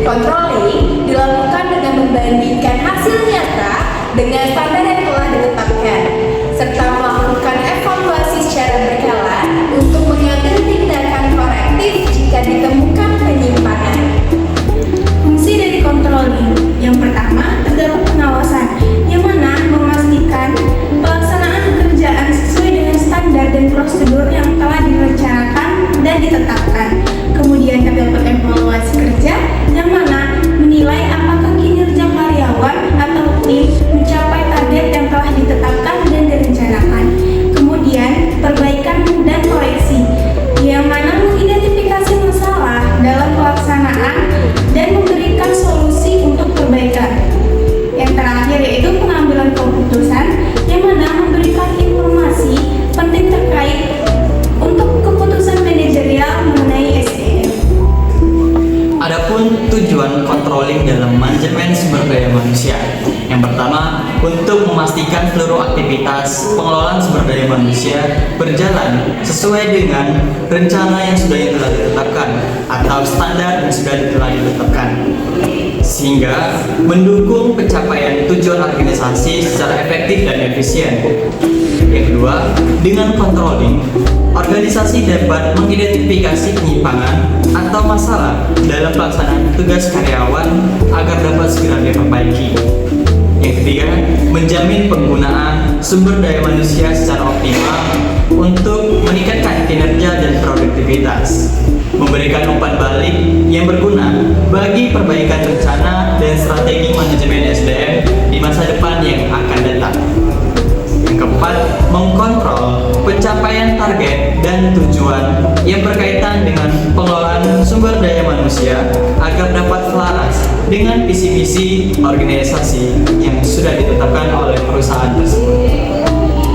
Controlling dilakukan dengan membandingkan hasil nyata dengan standar yang telah ditetapkan, serta melakukan evaluasi secara berkala untuk mengambil tindakan korektif jika ditemukan penyimpangan. Fungsi dari controlling yang pertama terdapat pengawasan, yang mana memastikan pelaksanaan pekerjaan sesuai dengan standar dan prosedur yang telah direncanakan dan ditetapkan. Kemudian terdapat evaluasi kerja, yang mana menilai apakah kinerja karyawan atau tim mencapai target yang telah ditetapkan dan direncanakan. Kemudian perbaikan dan koreksi, yang mana mengidentifikasi masalah dalam pelaksanaan dan memberikan solusi untuk perbaikan. Yang terakhir yaitu pengambilan keputusan, yang mana memberikan informasi penting terkait untuk keputusan manajerial mengenai SDM. Adapun tujuan controlling dalam manajemen sumber daya manusia. Yang pertama, untuk memastikan seluruh aktivitas pengelolaan sumber daya manusia berjalan sesuai dengan rencana yang sudah telah ditetapkan atau standar yang sudah telah ditetapkan, sehingga mendukung pencapaian tujuan organisasi secara efektif dan efisien. Yang kedua, dengan controlling, organisasi dapat mengidentifikasi penyimpangan atau masalah dalam pelaksanaan tugas karyawan agar dapat segera diperbaiki. Yang ketiga, menjamin penggunaan sumber daya manusia secara optimal untuk meningkatkan kinerja dan produktivitas, memberikan umpan balik yang berguna bagi perbaikan rencana dan strategi manajemen SDM di masa depan yang akan datang. Yang keempat, mengkontrol pencapaian target dan tujuan yang berkaitan dengan pengelolaan sumber daya manusia agar dapat selaras dengan visi-misi organisasi yang sudah ditetapkan oleh perusahaan tersebut.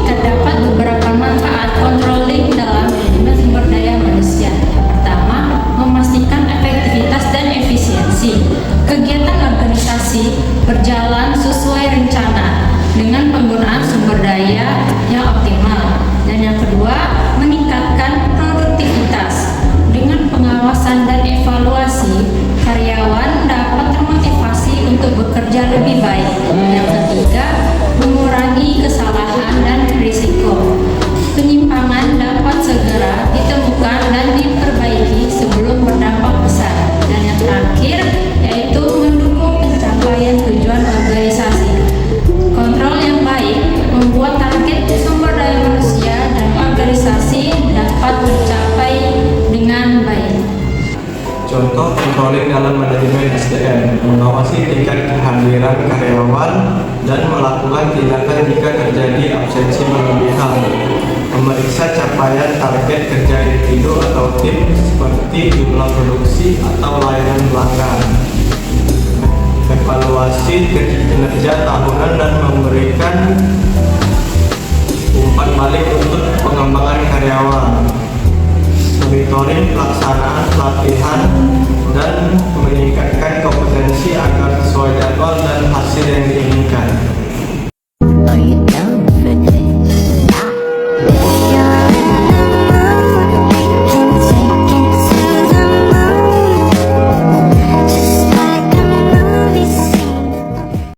Terdapat beberapa manfaat controlling dalam manajemen sumber daya manusia. Yang pertama, memastikan efektivitas dan efisiensi. Kegiatan organisasi berjalan sesuai rencana dengan penggunaan sumber daya yang optimal. Dan yang kedua, meningkatkan produktivitas. Dengan pengawasan dan evaluasi, karyawan dapat termotivasi untuk bekerja lebih baik. Yang ketiga, mengurangi kesalahan dan risiko. Penyimpangan dapat segera ditemukan dan diperbaiki sebelum berdampak besar. Dan yang terakhir, yaitu mendukung pencapaian tujuan organisasi. Kontrol yang baik membuat target sumber daya manusia dan organisasi dapat tercapai dengan baik. Contoh controlling dalam manajemen SDM: mengawasi tingkat kehadiran karyawan dan melakukan tindakan jika terjadi absensi berlebihan, memeriksa capaian target kerja individu atau tim seperti jumlah produksi atau layanan pelanggan, evaluasi kinerja tahunan dan memberikan umpan balik untuk pengembangan karyawan, monitoring pelaksanaan pelatihan dan meningkatkan kompetensi agar sesuai jadwal dan hasil yang diinginkan.